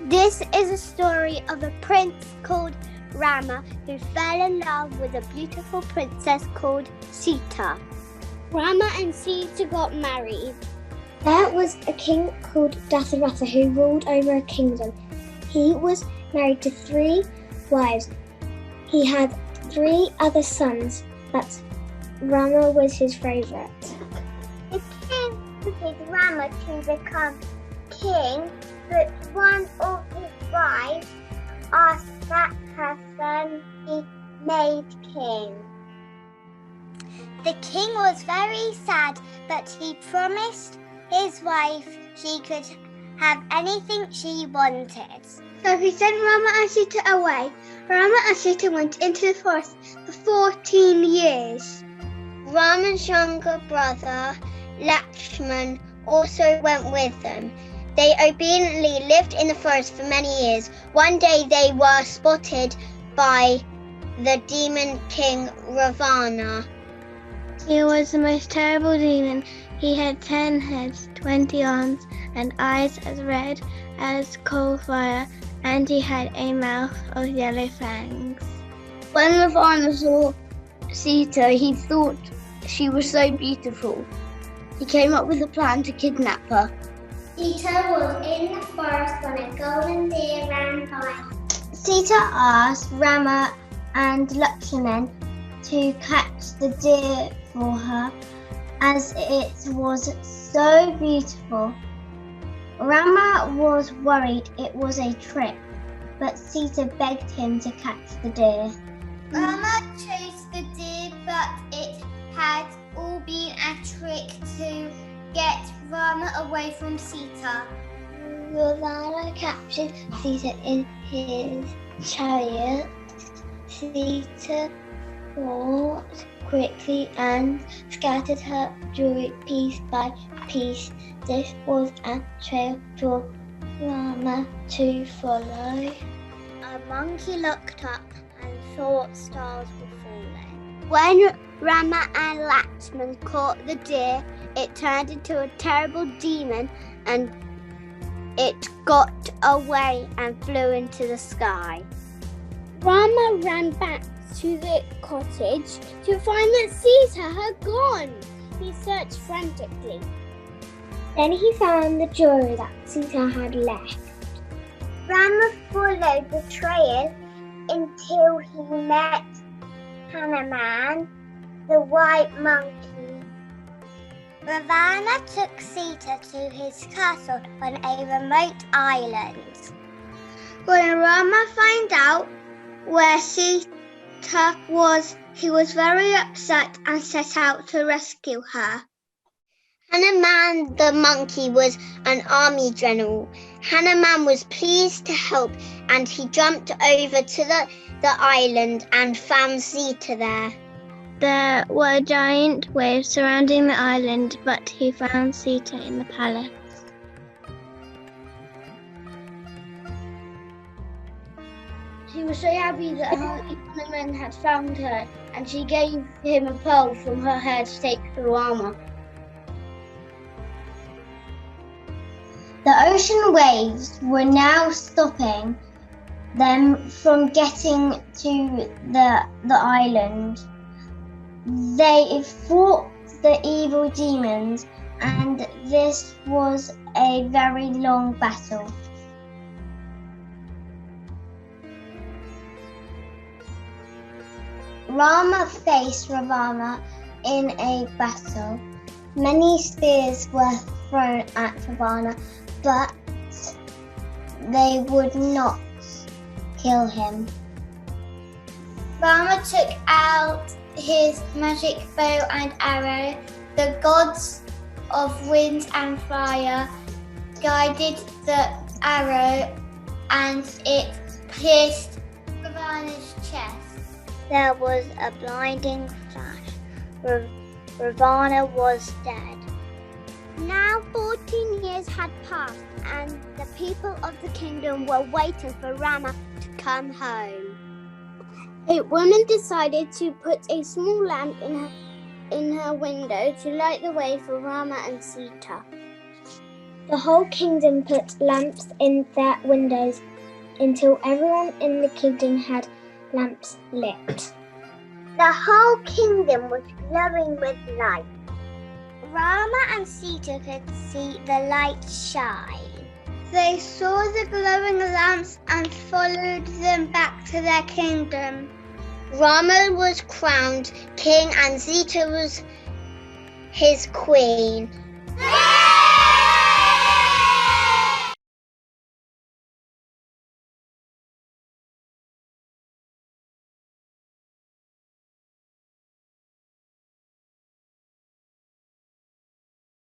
This is a story of a prince called Rama who fell in love with a beautiful princess called Sita. Rama and Sita got married. There was a king called Dasharatha who ruled over a kingdom. He was married to 3 wives. He had 3 other sons, but Rama was his favourite. The king wanted Rama to become king, but one of his wives asked that her son be made king. The king was very sad, but he promised his wife she could have anything she wanted. So he sent Rama and Sita away. Rama and Sita went into the forest for 14 years. Rama's younger brother, Lakshman, also went with them. They obediently lived in the forest for many years. One day they were spotted by the demon king Ravana. He was the most terrible demon. He had 10 heads, 20 arms, and eyes as red as coal fire, and he had a mouth of yellow fangs. When Ravana saw Sita, he thought she was so beautiful. He came up with a plan to kidnap her. Sita was in the forest when a golden deer ran by. Sita asked Rama and Lakshman to catch the deer for her, as it was so beautiful. Rama was worried it was a trick, but Sita begged him to catch the deer. Rama chose the deer, but it had all been a trick to get Rama away from Sita. Ravana captured Sita in his chariot. Sita walked quickly and scattered her jewelry piece by piece. This was a trail for Rama to follow. A monkey looked up and thought stars were falling. When Rama and Lakshman caught the deer, it turned into a terrible demon and it got away and flew into the sky. Rama ran back to the cottage to find that Sita had gone. He searched frantically. Then he found the jewelry that Sita had left. Rama followed the trail until he met Hanuman, the white monkey. Ravana took Sita to his castle on a remote island. When Rama found out where Sita was, he was very upset and set out to rescue her. Hanuman the monkey was an army general. Hanuman was pleased to help, and he jumped over to the island and found Sita there. There were giant waves surrounding the island, but he found Sita in the palace. She was so happy that Hanuman had found her, and she gave him a pearl from her hair to take to Rama. The ocean waves were now stopping them from getting to the island. They fought the evil demons, and this was a very long battle. Rama faced Ravana in a battle. Many spears were thrown at Ravana, but they would not kill him. Rama took out his magic bow and arrow. The gods of wind and fire guided the arrow, and it pierced Ravana's chest. There was a blinding flash. Ravana was dead. Now 14 years had passed, and the people of the kingdom were waiting for Rama to come home. A woman decided to put a small lamp in her window to light the way for Rama and Sita. The whole kingdom put lamps in their windows until everyone in the kingdom had lamps lit. The whole kingdom was glowing with light. Rama and Sita could see the light shine. They saw the glowing lamps and followed them back to their kingdom. Rama was crowned king and Sita was his queen.